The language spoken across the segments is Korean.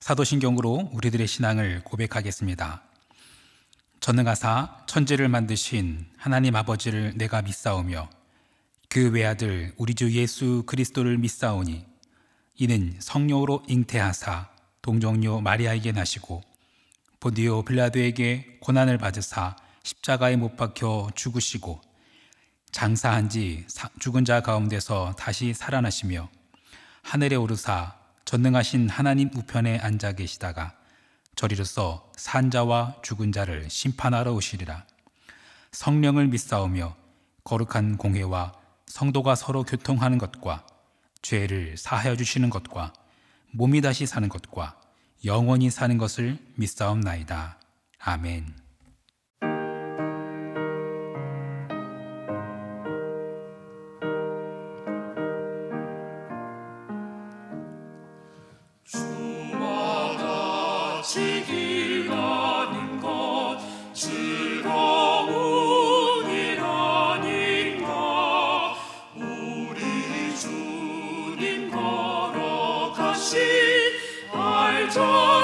사도신경으로 우리들의 신앙을 고백하겠습니다. 전능하사 천지를 만드신 하나님 아버지를 내가 믿사오며 그 외아들 우리 주 예수 그리스도를 믿사오니 이는 성령으로 잉태하사 동정녀 마리아에게 나시고 본디오 빌라도에게 고난을 받으사 십자가에 못 박혀 죽으시고 장사한 지 죽은 자 가운데서 다시 살아나시며 하늘에 오르사 전능하신 하나님 우편에 앉아 계시다가 저리로서 산 자와 죽은 자를 심판하러 오시리라. 성령을 믿사오며 거룩한 공회와 성도가 서로 교통하는 것과 죄를 사하여 주시는 것과 몸이 다시 사는 것과 영원히 사는 것을 믿사옵나이다. 아멘. 주와 같이 길 가는 것 즐거운 일 아닌가. 우리 주님 걸어가신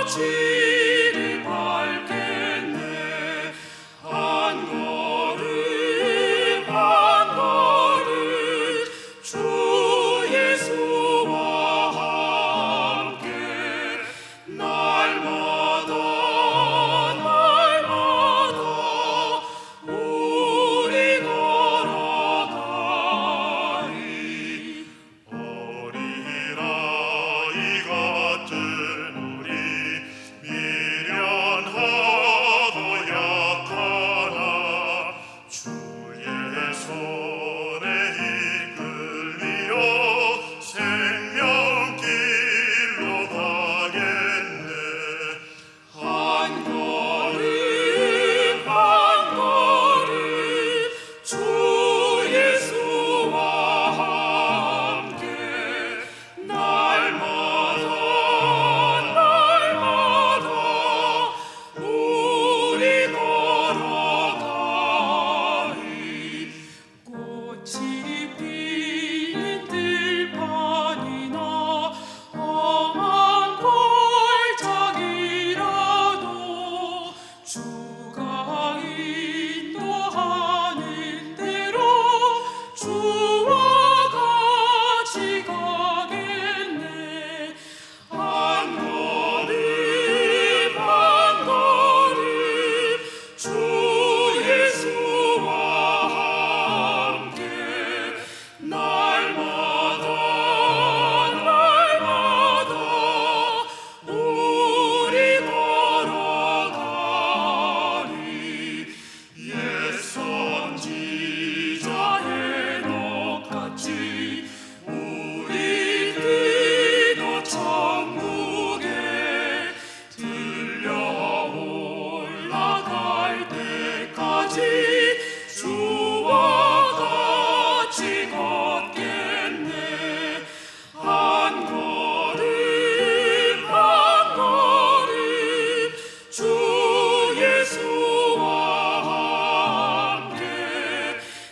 발자취를 밟겠네. 한 걸음 한 걸음 주 예수와 함께 날마다 우리 걸어가리. 어린아이 같은 우리 미련하고 약하나 주의 손에 이끌리어 생명길로 가겠네. 한 걸음 한 걸음 주 예수와 함께 날마다 우리 걸어가리. 꽃이 피는 들판이나 험한 골짜기라도 주가 인도하는 대로 주와 같이 가겠네. 한 걸음 한 걸음 주 예수와 함께 날마다 우리 걸어가리. 옛 선지자 헤녹같이 우리들도 천국에 들려 올라갈 때까지 주와 같이 걷겠네. 한 걸음 한 걸음 주 예수와 함께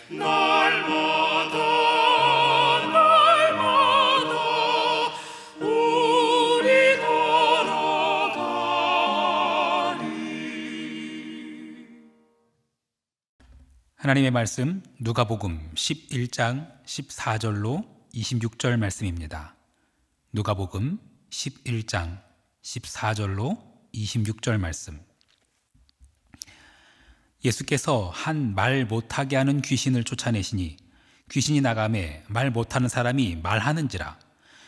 날마다 우리 걸어가리. 하나님의 말씀 누가복음 11장 14절로 26절 말씀입니다. 누가복음 11장 14절로 26절 말씀. 예수께서 한 말 못하게 하는 귀신을 쫓아내시니 귀신이 나가매 말 못하는 사람이 말하는지라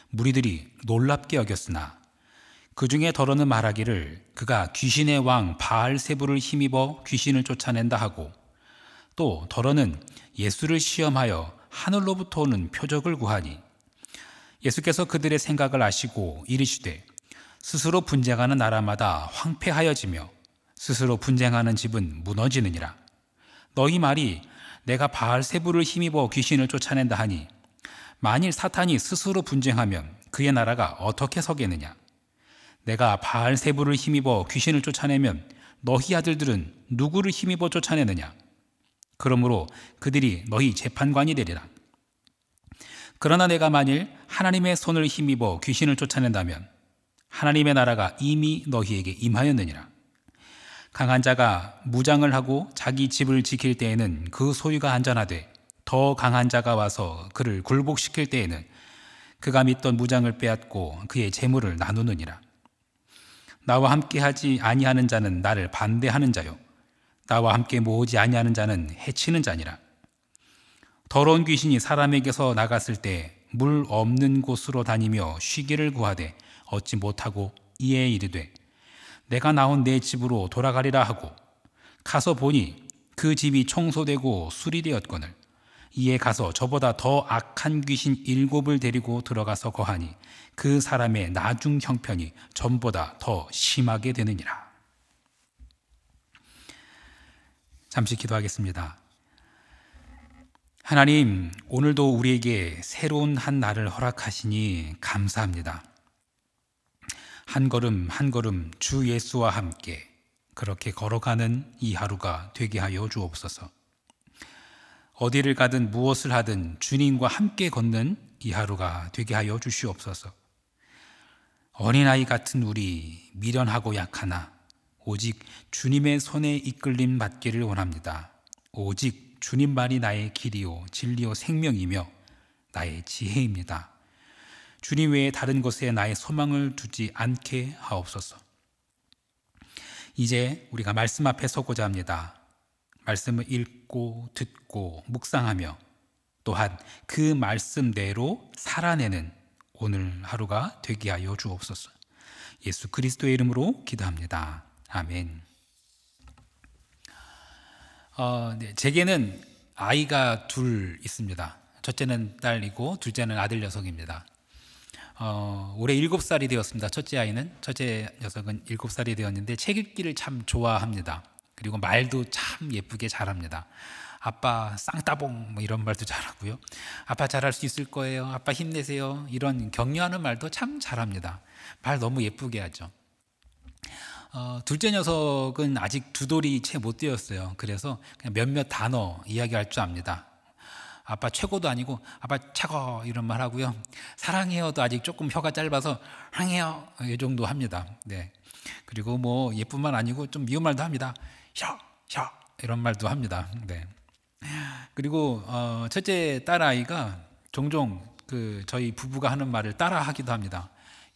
무리들이 놀랍게 여겼으나 그 중에 더러는 말하기를 그가 귀신의 왕 바알세불을 힘입어 귀신을 쫓아낸다 하고 또 더러는 예수를 시험하여 하늘로부터 오는 표적을 구하니 예수께서 그들의 생각을 아시고 이르시되 스스로 분쟁하는 나라마다 황폐하여지며 스스로 분쟁하는 집은 무너지느니라. 너희 말이 내가 바알세불을 힘입어 귀신을 쫓아낸다 하니 만일 사탄이 스스로 분쟁하면 그의 나라가 어떻게 서겠느냐. 내가 바알세불을 힘입어 귀신을 쫓아내면 너희 아들들은 누구를 힘입어 쫓아내느냐. 그러므로 그들이 너희 재판관이 되리라. 그러나 내가 만일 하나님의 손을 힘입어 귀신을 쫓아낸다면 하나님의 나라가 이미 너희에게 임하였느니라. 강한 자가 무장을 하고 자기 집을 지킬 때에는 그 소유가 안전하되 더 강한 자가 와서 그를 굴복시킬 때에는 그가 믿던 무장을 빼앗고 그의 재물을 나누느니라. 나와 함께하지 아니하는 자는 나를 반대하는 자요 나와 함께 모으지 아니하는 자는 해치는 자니라. 더러운 귀신이 사람에게서 나갔을 때 물 없는 곳으로 다니며 쉬기를 구하되 얻지 못하고 이에 이르되 내가 나온 내 집으로 돌아가리라 하고 가서 보니 그 집이 청소되고 수리되었거늘 이에 가서 저보다 더 악한 귀신 7을 데리고 들어가서 거하니 그 사람의 나중 형편이 전보다 더 심하게 되느니라. 잠시 기도하겠습니다. 하나님, 오늘도 우리에게 새로운 한 날을 허락하시니 감사합니다. 한 걸음 한 걸음 주 예수와 함께 그렇게 걸어가는 이 하루가 되게 하여 주옵소서. 어디를 가든 무엇을 하든 주님과 함께 걷는 이 하루가 되게 하여 주시옵소서. 어린아이 같은 우리 미련하고 약하나 오직 주님의 손에 이끌림 받기를 원합니다. 오직 주님만이 나의 길이요 진리요 생명이며 나의 지혜입니다. 주님 외에 다른 곳에 나의 소망을 두지 않게 하옵소서. 이제 우리가 말씀 앞에 서고자 합니다. 말씀을 읽고 듣고 묵상하며 또한 그 말씀대로 살아내는 오늘 하루가 되게 하여 주옵소서. 예수 그리스도의 이름으로 기도합니다. 아멘. 제게는 아이가 둘 있습니다. 첫째는 딸이고 둘째는 아들 녀석입니다. 올해 7살이 되었습니다. 첫째 녀석은 7살이 되었는데 책 읽기를 참 좋아합니다. 그리고 말도 참 예쁘게 잘합니다. 아빠 쌍따봉 뭐 이런 말도 잘하고요. 아빠 잘할 수 있을 거예요. 아빠 힘내세요. 이런 격려하는 말도 참 잘합니다. 말 너무 예쁘게 하죠. 둘째 녀석은 아직 두 돌이 채 못 되었어요. 그래서 그냥 몇몇 단어 이야기할 줄 압니다. 아빠 최고도 아니고 아빠 최고 이런 말 하고요. 사랑해요도 아직 조금 혀가 짧아서 사랑해요 이 정도 합니다. 네. 그리고 뭐 예쁜 말 아니고 좀 미운 말도 합니다. 셔 이런 말도 합니다. 네. 그리고 첫째 딸 아이가 종종 저희 부부가 하는 말을 따라하기도 합니다.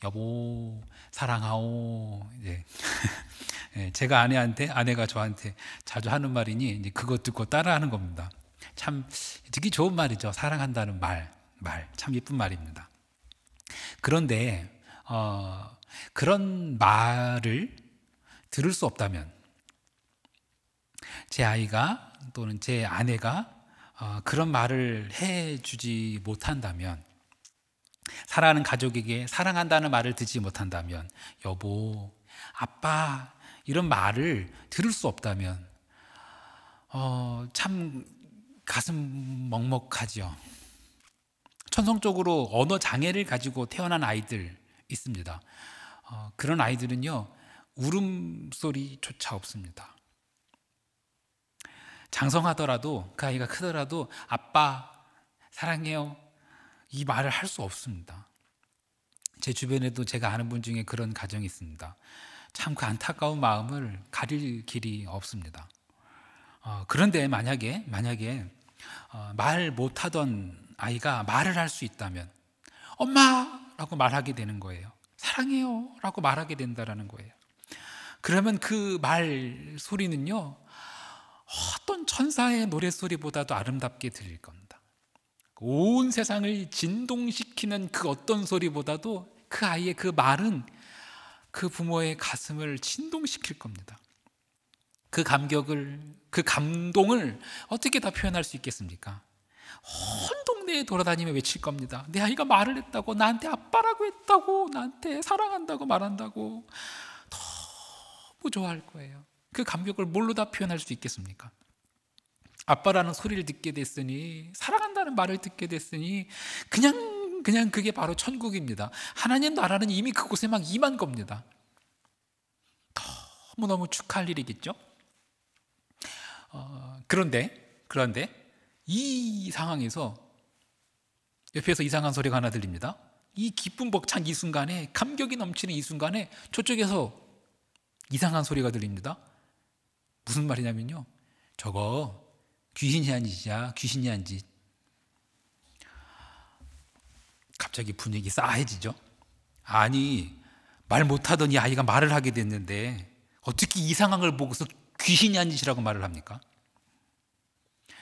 여보 사랑하오. 네. 네, 제가 아내가 저한테 자주 하는 말이니 이제 그거 듣고 따라하는 겁니다. 참 듣기 좋은 말이죠. 사랑한다는 말 참 예쁜 말입니다. 그런데 그런 말을 들을 수 없다면 제 아이가 또는 제 아내가 그런 말을 해주지 못한다면, 사랑하는 가족에게 사랑한다는 말을 듣지 못한다면, 여보, 아빠 이런 말을 들을 수 없다면 참 가슴 먹먹하죠. 천성적으로 언어 장애를 가지고 태어난 아이들 있습니다. 그런 아이들은요 울음소리조차 없습니다. 장성하더라도 그 아이가 크더라도 아빠 사랑해요 이 말을 할 수 없습니다. 제 주변에도 제가 아는 분 중에 그런 가정이 있습니다. 참 그 안타까운 마음을 가릴 길이 없습니다. 그런데 만약에 말 못하던 아이가 말을 할 수 있다면 엄마라고 말하게 되는 거예요. 사랑해요 라고 말하게 된다는 거예요. 그러면 그 말 소리는요 어떤 천사의 노랫소리보다도 아름답게 들릴 겁니다. 온 세상을 진동시키는 그 어떤 소리보다도 그 아이의 그 말은 그 부모의 가슴을 진동시킬 겁니다. 그 감동을 어떻게 다 표현할 수 있겠습니까? 온 동네에 돌아다니며 외칠 겁니다. 내 아이가 말을 했다고, 나한테 아빠라고 했다고, 나한테 사랑한다고 말한다고 너무 좋아할 거예요. 그 감격을 뭘로 다 표현할 수 있겠습니까? 아빠라는 소리를 듣게 됐으니, 사랑한다는 말을 듣게 됐으니 그냥 그게 바로 천국입니다. 하나님 나라는 이미 그곳에 막 임한 겁니다. 너무너무 축하할 일이겠죠? 그런데 이 상황에서 옆에서 이상한 소리가 하나 들립니다. 이 기쁨 벅찬 이 순간에, 감격이 넘치는 이 순간에 저쪽에서 이상한 소리가 들립니다. 무슨 말이냐면요, 저거 귀신이 한 짓이야, 귀신이 한 짓. 갑자기 분위기 싸해지죠. 아니, 말 못하던 이 아이가 말을 하게 됐는데 어떻게 이상한 걸 보고서 귀신이 한 짓이라고 말을 합니까?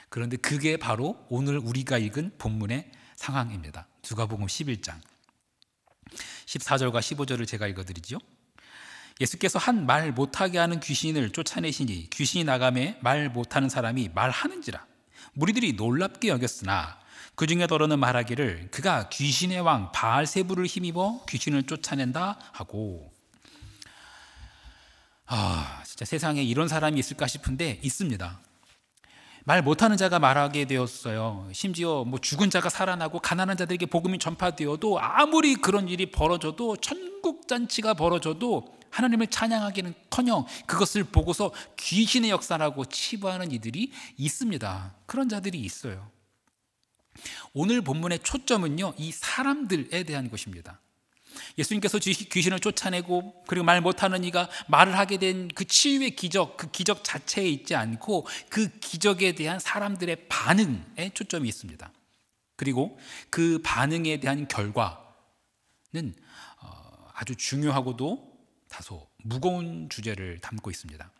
그런데 그게 바로 오늘 우리가 읽은 본문의 상황입니다. 누가복음 11장 14절과 15절을 제가 읽어드리죠. 예수께서 한 말 못하게 하는 귀신을 쫓아내시니 귀신이 나가매 말 못하는 사람이 말하는지라. 무리들이 놀랍게 여겼으나 그 중에 더러는 말하기를 그가 귀신의 왕 바알세불을 힘입어 귀신을 쫓아낸다 하고. 진짜 세상에 이런 사람이 있을까 싶은데 있습니다. 말 못하는 자가 말하게 되었어요. 심지어 죽은 자가 살아나고 가난한 자들에게 복음이 전파되어도, 아무리 그런 일이 벌어져도, 천국잔치가 벌어져도 하나님을 찬양하기는커녕 그것을 보고서 귀신의 역사라고 치부하는 이들이 있습니다. 그런 자들이 있어요. 오늘 본문의 초점은요, 이 사람들에 대한 것입니다. 예수님께서 귀신을 쫓아내고 그리고 말 못하는 이가 말을 하게 된 그 치유의 기적, 그 기적 자체에 있지 않고 그 기적에 대한 사람들의 반응에 초점이 있습니다. 그리고 그 반응에 대한 결과는 아주 중요하고도 다소 무거운 주제를 담고 있습니다.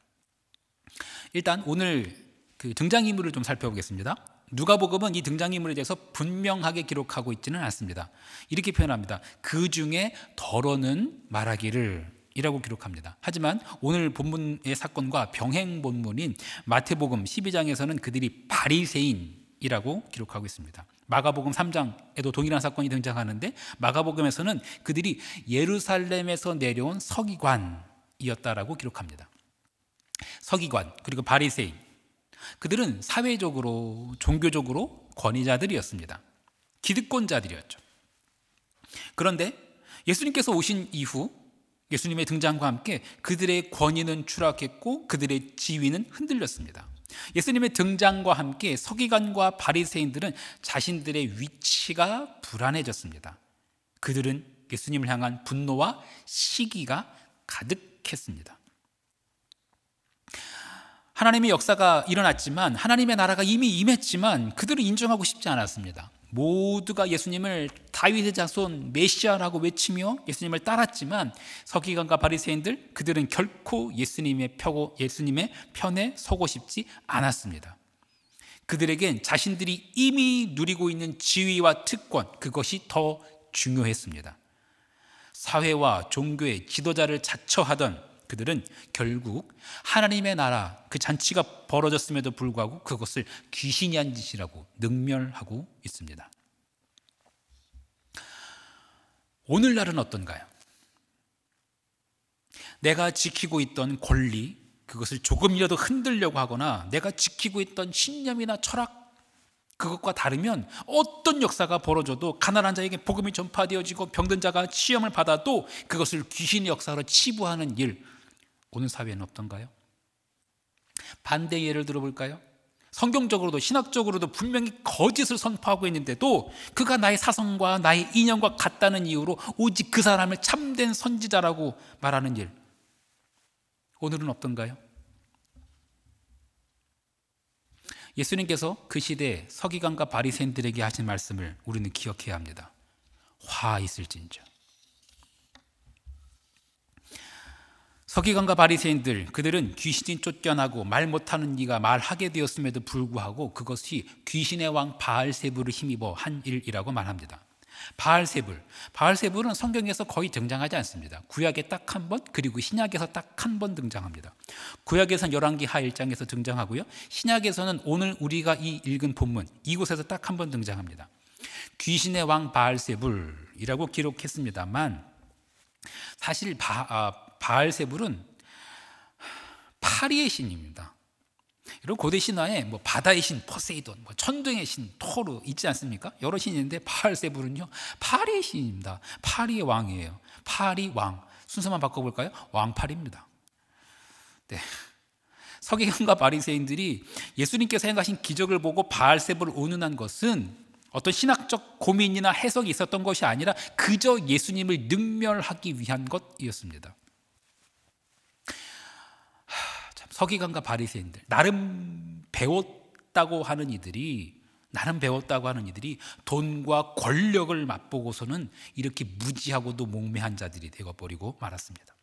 일단 오늘 그 등장인물을 좀 살펴보겠습니다. 누가복음은 이 등장인물에 대해서 분명하게 기록하고 있지는 않습니다. 이렇게 표현합니다. 그 중에 더러는 말하기를 이라고 기록합니다. 하지만 오늘 본문의 사건과 병행 본문인 마태복음 12장에서는 그들이 바리새인이라고 기록하고 있습니다. 마가복음 3장에도 동일한 사건이 등장하는데 마가복음에서는 그들이 예루살렘에서 내려온 서기관이었다라고 기록합니다. 서기관 그리고 바리새인, 그들은 사회적으로 종교적으로 권위자들이었습니다. 기득권자들이었죠. 그런데 예수님께서 오신 이후 예수님의 등장과 함께 그들의 권위는 추락했고 그들의 지위는 흔들렸습니다. 예수님의 등장과 함께 서기관과 바리새인들은 자신들의 위치가 불안해졌습니다. 그들은 예수님을 향한 분노와 시기가 가득했습니다. 하나님의 역사가 일어났지만, 하나님의 나라가 이미 임했지만 그들은 인정하고 싶지 않았습니다. 모두가 예수님을 다윗의 자손 메시아라고 외치며 예수님을 따랐지만 서기관과 바리새인들, 그들은 결코 예수님의 편에 서고 싶지 않았습니다. 그들에겐 자신들이 이미 누리고 있는 지위와 특권, 그것이 더 중요했습니다. 사회와 종교의 지도자를 자처하던 그들은 결국 하나님의 나라, 그 잔치가 벌어졌음에도 불구하고 그것을 귀신이 한 짓이라고 능멸하고 있습니다. 오늘날은 어떤가요? 내가 지키고 있던 권리, 그것을 조금이라도 흔들려고 하거나 내가 지키고 있던 신념이나 철학, 그것과 다르면 어떤 역사가 벌어져도, 가난한 자에게 복음이 전파되어지고 병든 자가 치유를 받아도 그것을 귀신의 역사로 치부하는 일, 오늘 사회는 없던가요? 반대 예를 들어볼까요? 성경적으로도 신학적으로도 분명히 거짓을 선포하고 있는데도 그가 나의 사성과 나의 인연과 같다는 이유로 오직 그 사람을 참된 선지자라고 말하는 일, 오늘은 없던가요? 예수님께서 그 시대에 서기관과 바리새인들에게 하신 말씀을 우리는 기억해야 합니다. 화 있을진저. 서기관과 바리새인들, 그들은 귀신이 쫓겨나고 말 못하는 이가 말하게 되었음에도 불구하고 그것이 귀신의 왕 바알세불을 힘입어 한 일이라고 말합니다. 바알세불은 성경에서 거의 등장하지 않습니다. 구약에 딱 한 번, 그리고 신약에서 딱 한 번 등장합니다. 구약에서는 열왕기하 1장에서 등장하고요, 신약에서는 오늘 우리가 이 읽은 본문 이곳에서 딱 한 번 등장합니다. 귀신의 왕 바알세불이라고 기록했습니다만 사실 바알세불은 파리의 신입니다. 여러분, 고대 신화에 바다의 신 포세이돈, 천둥의 신 토르 있지 않습니까? 여러 신이 있는데 바알세불은요 파리의 신입니다. 파리의 왕이에요. 파리 왕. 순서만 바꿔볼까요? 왕파리입니다. 네. 서기관과 바리새인들이 예수님께서 행하신 기적을 보고 바알세불을 운운한 것은 어떤 신학적 고민이나 해석이 있었던 것이 아니라 그저 예수님을 능멸하기 위한 것이었습니다. 참, 서기관과 바리새인들, 나름 배웠다고 하는 이들이 돈과 권력을 맛보고서는 이렇게 무지하고도 몽매한 자들이 되어버리고 말았습니다.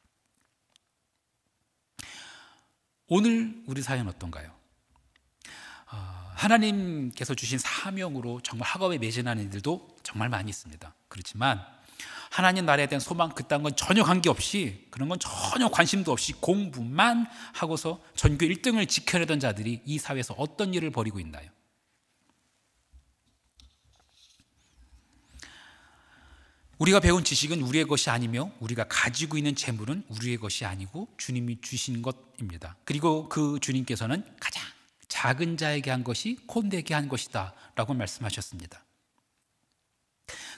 오늘 우리 사회는 어떤가요? 하나님께서 주신 사명으로 정말 학업에 매진하는 이들도 정말 많이 있습니다. 그렇지만 하나님 나라에 대한 소망 그딴 건 전혀 관계없이, 그런 건 전혀 관심도 없이 공부만 하고서 전교 1등을 지켜내던 자들이 이 사회에서 어떤 일을 벌이고 있나요? 우리가 배운 지식은 우리의 것이 아니며 우리가 가지고 있는 재물은 우리의 것이 아니고 주님이 주신 것입니다. 그리고 그 주님께서는 가장 작은 자에게 한 것이 콘대에게 한 것이다 라고 말씀하셨습니다.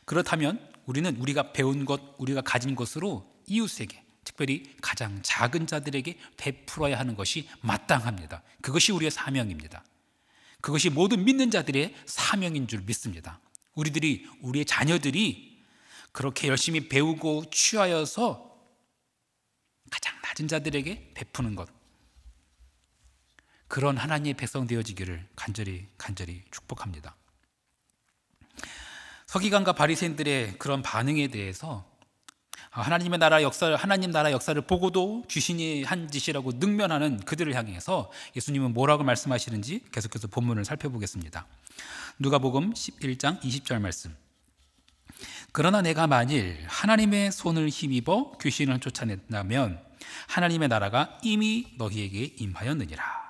그렇다면 우리는 우리가 배운 것, 우리가 가진 것으로 이웃에게, 특별히 가장 작은 자들에게 베풀어야 하는 것이 마땅합니다. 그것이 우리의 사명입니다. 그것이 모든 믿는 자들의 사명인 줄 믿습니다. 우리의 자녀들이 그렇게 열심히 배우고 취하여서 가장 낮은 자들에게 베푸는 것, 그런 하나님의 백성 되어지기를 간절히 축복합니다. 서기관과 바리새인들의 그런 반응에 대해서 하나님 나라 역사를 보고도 귀신이 한 짓이라고 능멸하는 그들을 향해서 예수님은 뭐라고 말씀하시는지 계속해서 본문을 살펴보겠습니다. 누가복음 11장 20절 말씀. 그러나 내가 만일 하나님의 손을 힘입어 귀신을 쫓아낸다면 하나님의 나라가 이미 너희에게 임하였느니라.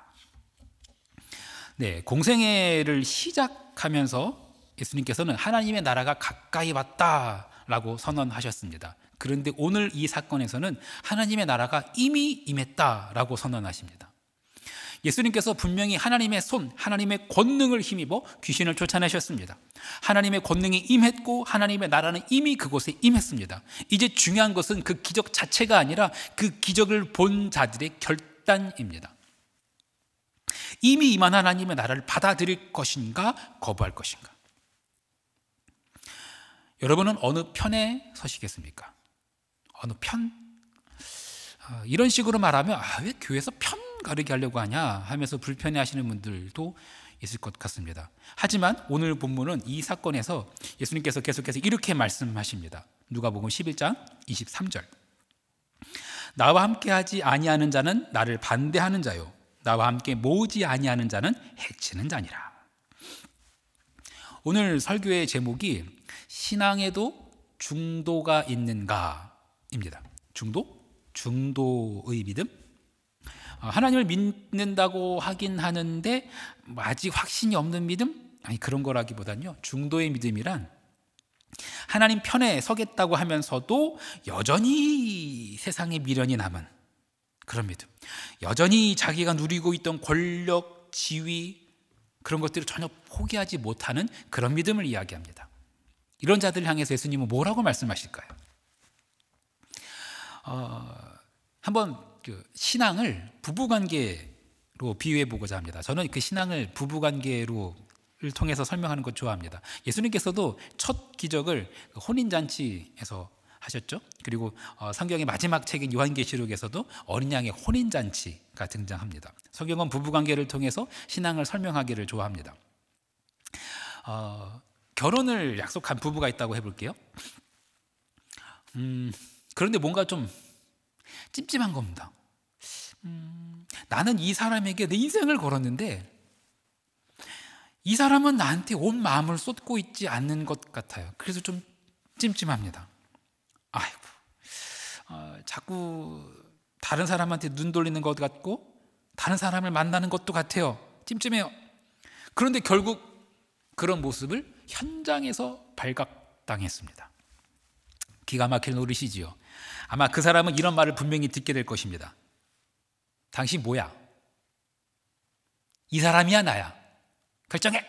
네, 공생애를 시작하면서 예수님께서는 하나님의 나라가 가까이 왔다라고 선언하셨습니다. 그런데 오늘 이 사건에서는 하나님의 나라가 이미 임했다라고 선언하십니다. 예수님께서 분명히 하나님의 손, 하나님의 권능을 힘입어 귀신을 쫓아내셨습니다. 하나님의 권능이 임했고 하나님의 나라는 이미 그곳에 임했습니다. 이제 중요한 것은 그 기적 자체가 아니라 그 기적을 본 자들의 결단입니다. 이미 임한 하나님의 나라를 받아들일 것인가 거부할 것인가. 여러분은 어느 편에 서시겠습니까? 어느 편? 이런 식으로 말하면 왜 교회에서 편 가르게 하려고 하냐 하면서 불편해하시는 분들도 있을 것 같습니다. 하지만 오늘 본문은 이 사건에서 예수님께서 계속해서 이렇게 말씀하십니다. 누가복음 11장 23절. 나와 함께하지 아니하는 자는 나를 반대하는 자요, 나와 함께 모으지 아니하는 자는 해치는 자니라. 오늘 설교의 제목이 신앙에도 중도가 있는가입니다. 중도의 믿음. 하나님을 믿는다고 하긴 하는데 아직 확신이 없는 믿음? 아니, 그런 거라기보단요, 중도의 믿음이란 하나님 편에 서겠다고 하면서도 여전히 세상에 미련이 남은 그런 믿음, 여전히 자기가 누리고 있던 권력, 지위, 그런 것들을 전혀 포기하지 못하는 그런 믿음을 이야기합니다. 이런 자들을 향해서 예수님은 뭐라고 말씀하실까요? 한번 신앙을 부부관계로 비유해 보고자 합니다. 저는 그 신앙을 부부관계를 통해서 설명하는 것 좋아합니다. 예수님께서도 첫 기적을 혼인잔치에서 하셨죠. 그리고 성경의 마지막 책인 요한계시록에서도 어린 양의 혼인잔치가 등장합니다. 성경은 부부관계를 통해서 신앙을 설명하기를 좋아합니다. 결혼을 약속한 부부가 있다고 해볼게요. 그런데 뭔가 좀 찜찜한 겁니다. 나는 이 사람에게 내 인생을 걸었는데 이 사람은 나한테 온 마음을 쏟고 있지 않는 것 같아요. 그래서 좀 찜찜합니다. 아이고, 자꾸 다른 사람한테 눈 돌리는 것 같고 다른 사람을 만나는 것도 같아요. 찜찜해요. 그런데 결국 그런 모습을 현장에서 발각당했습니다. 기가 막힐 노릇이지요. 아마 그 사람은 이런 말을 분명히 듣게 될 것입니다. 당신 뭐야? 이 사람이야 나야? 결정해!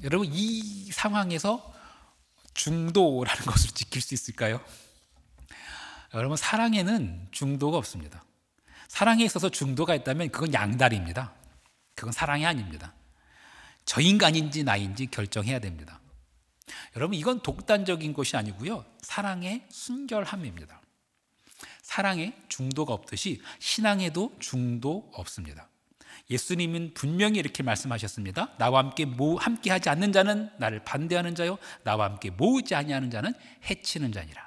여러분, 이 상황에서 중도라는 것을 지킬 수 있을까요? 여러분, 사랑에는 중도가 없습니다. 사랑에 있어서 중도가 있다면 그건 양다리입니다. 그건 사랑이 아닙니다. 저 인간인지 나인지 결정해야 됩니다. 여러분, 이건 독단적인 것이 아니고요, 사랑의 순결함입니다. 사랑에 중도가 없듯이 신앙에도 중도 없습니다. 예수님은 분명히 이렇게 말씀하셨습니다. 나와 함께 하지 않는 자는 나를 반대하는 자요, 나와 함께 모으지 아니하는 자는 해치는 자니라.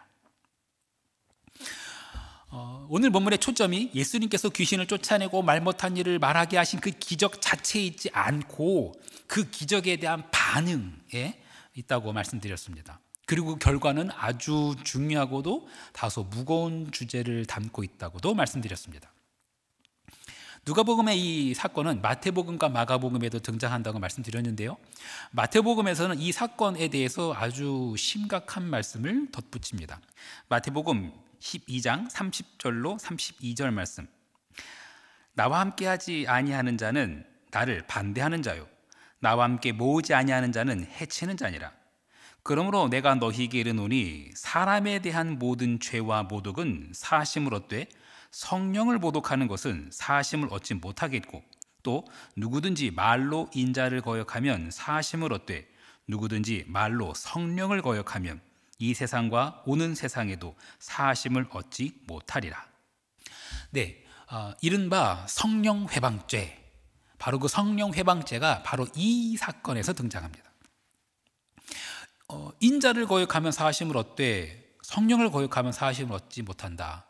오늘 본문의 초점이 예수님께서 귀신을 쫓아내고 말 못한 일을 말하게 하신 그 기적 자체에 있지 않고 그 기적에 대한 반응에 있다고 말씀드렸습니다. 그리고 결과는 아주 중요하고도 다소 무거운 주제를 담고 있다고도 말씀드렸습니다. 누가복음의 이 사건은 마태복음과 마가복음에도 등장한다고 말씀드렸는데요, 마태복음에서는 이 사건에 대해서 아주 심각한 말씀을 덧붙입니다. 마태복음 12장 30절로 32절 말씀. 나와 함께하지 아니하는 자는 나를 반대하는 자요, 나와 함께 모으지 아니하는 자는 해치는 자니라. 그러므로 내가 너희에게 이르노니 사람에 대한 모든 죄와 모독은 사심을 얻되 성령을 모독하는 것은 사심을 얻지 못하겠고, 또 누구든지 말로 인자를 거역하면 사심을 얻되 누구든지 말로 성령을 거역하면 이 세상과 오는 세상에도 사심을 얻지 못하리라. 네, 이른바 성령회방죄, 바로 그 성령회방죄가 바로 이 사건에서 등장합니다. 인자를 거역하면 사심을 얻되 성령을 거역하면 사심을 얻지 못한다.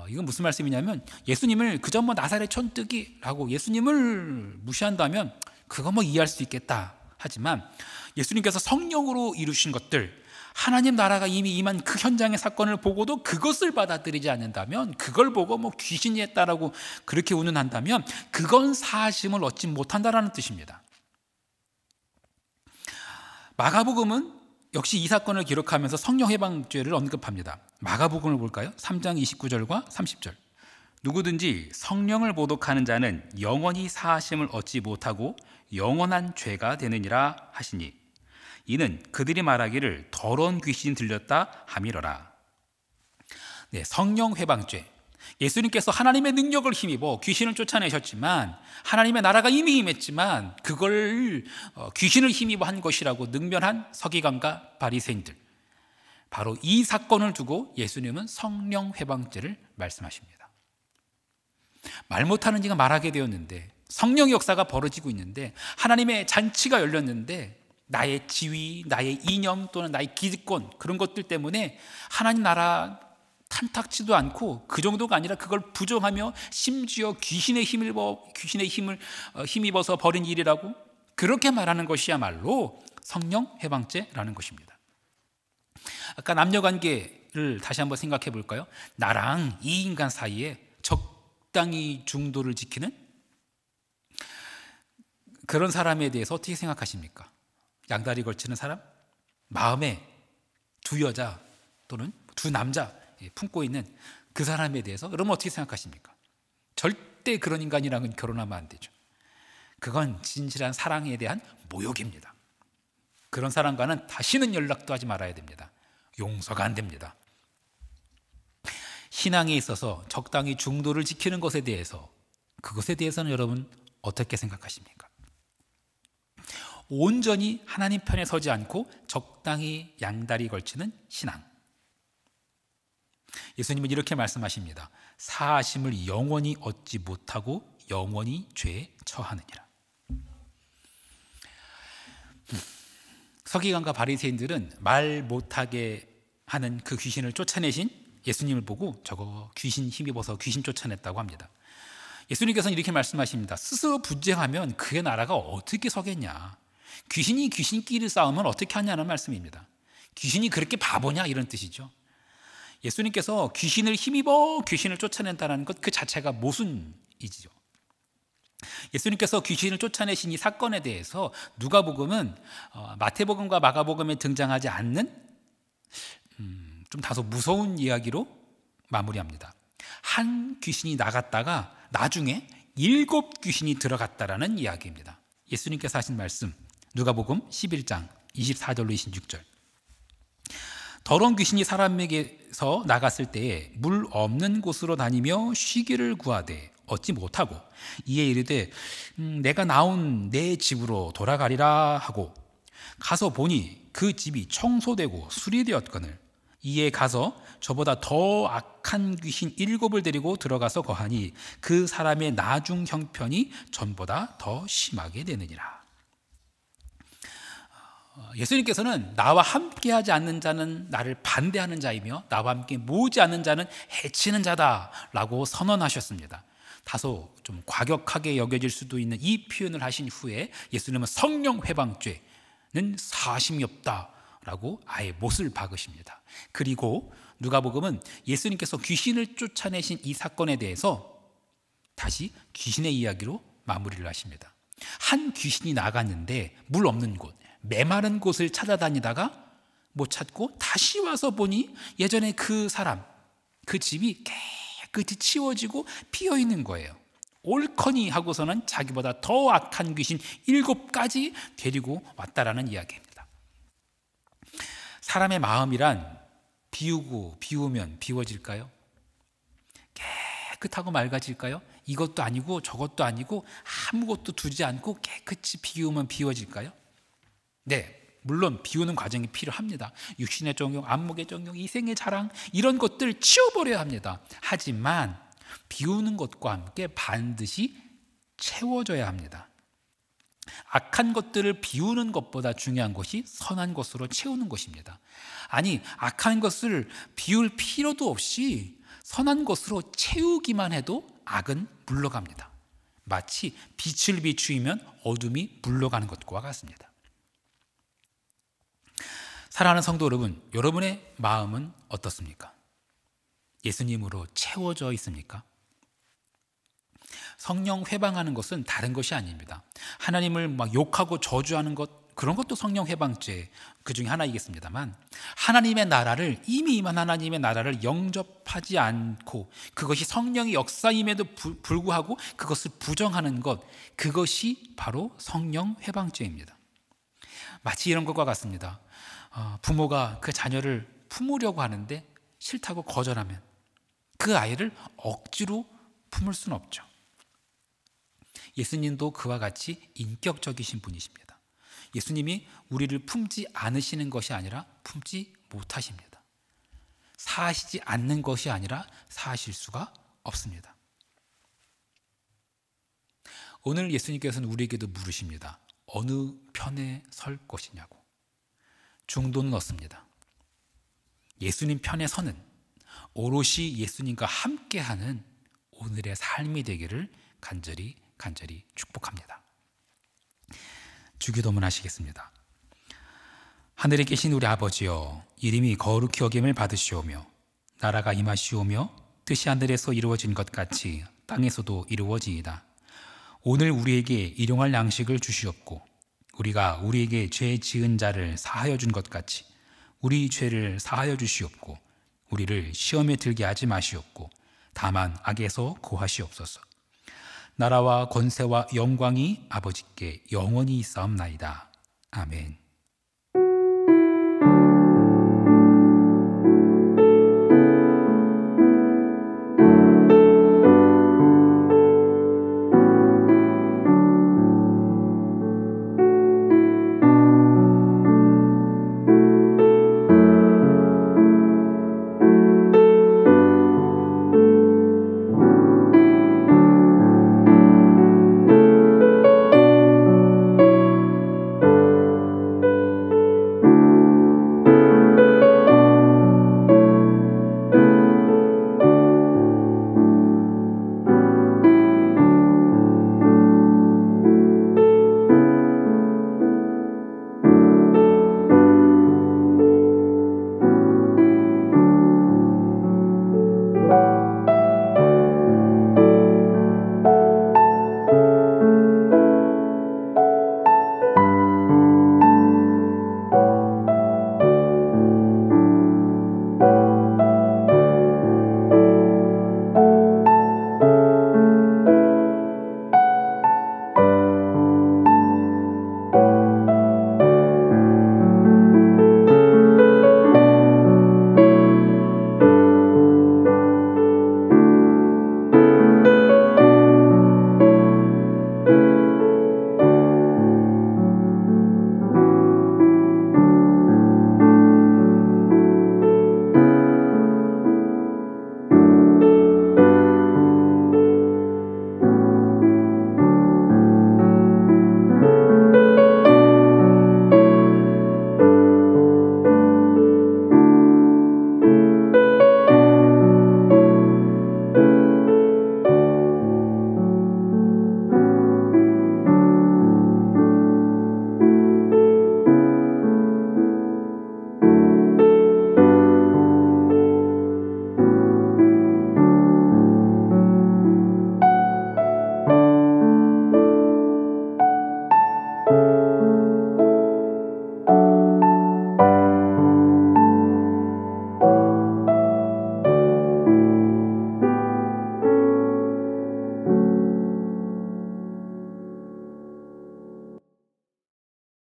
이건 무슨 말씀이냐면, 예수님을 그저 나사렛 촌뜨기라고 예수님을 무시한다면 그거 이해할 수 있겠다. 하지만 예수님께서 성령으로 이루신 것들, 하나님 나라가 이미 임한 그 현장의 사건을 보고도 그것을 받아들이지 않는다면, 그걸 보고 귀신이 했다라고 그렇게 운운한다면 그건 사심을 얻지 못한다라는 뜻입니다. 마가복음은 역시 이 사건을 기록하면서 성령회방죄를 언급합니다. 마가복음을 볼까요? 3장 29절과 30절. 누구든지 성령을 모독하는 자는 영원히 사하심을 얻지 못하고 영원한 죄가 되느니라 하시니, 이는 그들이 말하기를 더러운 귀신이 들렸다 함이러라. 네, 성령회방죄. 예수님께서 하나님의 능력을 힘입어 귀신을 쫓아내셨지만, 하나님의 나라가 이미 임했지만 그걸 귀신을 힘입어 한 것이라고 능멸한 서기관과 바리새인들, 바로 이 사건을 두고 예수님은 성령회방죄를 말씀하십니다. 말 못하는 이가 말하게 되었는데, 성령 역사가 벌어지고 있는데, 하나님의 잔치가 열렸는데 나의 지위, 나의 이념 또는 나의 기득권, 그런 것들 때문에 하나님 나라 탐탁지도 않고, 그 정도가 아니라 그걸 부정하며 심지어 귀신의 힘을 힘입어서 벌인 일이라고 그렇게 말하는 것이야말로 성령회방죄라는 것입니다. 아까 남녀관계를 다시 한번 생각해 볼까요? 나랑 이 인간 사이에 적당히 중도를 지키는 그런 사람에 대해서 어떻게 생각하십니까? 양다리 걸치는 사람? 마음에 두 여자 또는 두 남자 품고 있는 그 사람에 대해서 여러분 어떻게 생각하십니까? 절대 그런 인간이랑은 결혼하면 안 되죠. 그건 진실한 사랑에 대한 모욕입니다. 그런 사람과는 다시는 연락도 하지 말아야 됩니다. 용서가 안 됩니다. 신앙에 있어서 적당히 중도를 지키는 것에 대해서, 그것에 대해서는 여러분 어떻게 생각하십니까? 온전히 하나님 편에 서지 않고 적당히 양다리 걸치는 신앙. 예수님은 이렇게 말씀하십니다. 사하심을 영원히 얻지 못하고 영원히 죄에 처하느니라. 서기관과 바리새인들은 말 못하게 하는 그 귀신을 쫓아내신 예수님을 보고 저거 귀신 힘입어서 귀신 쫓아냈다고 합니다. 예수님께서는 이렇게 말씀하십니다. 스스로 분쟁하면 그의 나라가 어떻게 서겠냐. 귀신이 귀신끼리 싸우면 어떻게 하냐는 말씀입니다. 귀신이 그렇게 바보냐, 이런 뜻이죠. 예수님께서 귀신을 힘입어 귀신을 쫓아낸다는 것 그 자체가 모순이지요. 예수님께서 귀신을 쫓아내신 이 사건에 대해서 누가복음은 마태복음과 마가복음에 등장하지 않는 좀 다소 무서운 이야기로 마무리합니다. 한 귀신이 나갔다가 나중에 7 귀신이 들어갔다라는 이야기입니다. 예수님께서 하신 말씀, 누가복음 11장 24절로 26절. 더러운 귀신이 사람에게서 나갔을 때에 물 없는 곳으로 다니며 쉬기를 구하되 얻지 못하고 이에 이르되 내가 나온 내 집으로 돌아가리라 하고 가서 보니 그 집이 청소되고 수리되었거늘 이에 가서 저보다 더 악한 귀신 7을 데리고 들어가서 거하니 그 사람의 나중 형편이 전보다 더 심하게 되느니라. 예수님께서는 나와 함께하지 않는 자는 나를 반대하는 자이며 나와 함께 모으지 않는 자는 해치는 자다라고 선언하셨습니다. 다소 좀 과격하게 여겨질 수도 있는 이 표현을 하신 후에 예수님은 성령 회방죄는 사심이 없다라고 아예 못을 박으십니다. 그리고 누가복음은 예수님께서 귀신을 쫓아내신 이 사건에 대해서 다시 귀신의 이야기로 마무리를 하십니다. 한 귀신이 나갔는데 물 없는 곳, 메마른 곳을 찾아다니다가 못 찾고 다시 와서 보니 예전에 그 사람, 그 집이 깨끗이 치워지고 비어있는 거예요. 옳거니 하고서는 자기보다 더 악한 귀신 7가지 데리고 왔다라는 이야기입니다. 사람의 마음이란 비우면 비워질까요? 깨끗하고 맑아질까요? 이것도 아니고 저것도 아니고 아무것도 두지 않고 깨끗이 비우면 비워질까요? 네, 물론 비우는 과정이 필요합니다. 육신의 정욕, 안목의 정욕, 이생의 자랑 이런 것들 치워버려야 합니다. 하지만 비우는 것과 함께 반드시 채워져야 합니다. 악한 것들을 비우는 것보다 중요한 것이 선한 것으로 채우는 것입니다. 아니, 악한 것을 비울 필요도 없이 선한 것으로 채우기만 해도 악은 물러갑니다. 마치 빛을 비추이면 어둠이 물러가는 것과 같습니다. 사랑하는 성도 여러분, 여러분의 마음은 어떻습니까? 예수님으로 채워져 있습니까? 성령 회방하는 것은 다른 것이 아닙니다. 하나님을 막 욕하고 저주하는 것, 그런 것도 성령 회방죄 그 중에 하나이겠습니다만, 하나님의 나라를, 이미 임한 하나님의 나라를 영접하지 않고 그것이 성령의 역사임에도 불구하고 그것을 부정하는 것, 그것이 바로 성령 회방죄입니다. 마치 이런 것과 같습니다. 부모가 그 자녀를 품으려고 하는데 싫다고 거절하면 그 아이를 억지로 품을 수는 없죠. 예수님도 그와 같이 인격적이신 분이십니다. 예수님이 우리를 품지 않으시는 것이 아니라 품지 못하십니다. 사시지 않는 것이 아니라 사실 수가 없습니다. 오늘 예수님께서는 우리에게도 물으십니다. 어느 편에 설 것이냐고. 중도는 없습니다. 예수님 편에 서는, 오롯이 예수님과 함께하는 오늘의 삶이 되기를 간절히 축복합니다. 주기도문 하시겠습니다. 하늘에 계신 우리 아버지여, 이름이 거룩히 여김을 받으시오며 나라가 임하시오며 뜻이 하늘에서 이루어진 것 같이 땅에서도 이루어지이다. 오늘 우리에게 일용할 양식을 주시옵고 우리가 우리에게 죄 지은 자를 사하여 준 것 같이 우리 죄를 사하여 주시옵고 우리를 시험에 들게 하지 마시옵고 다만 악에서 구하시옵소서. 나라와 권세와 영광이 아버지께 영원히 있사옵나이다. 아멘.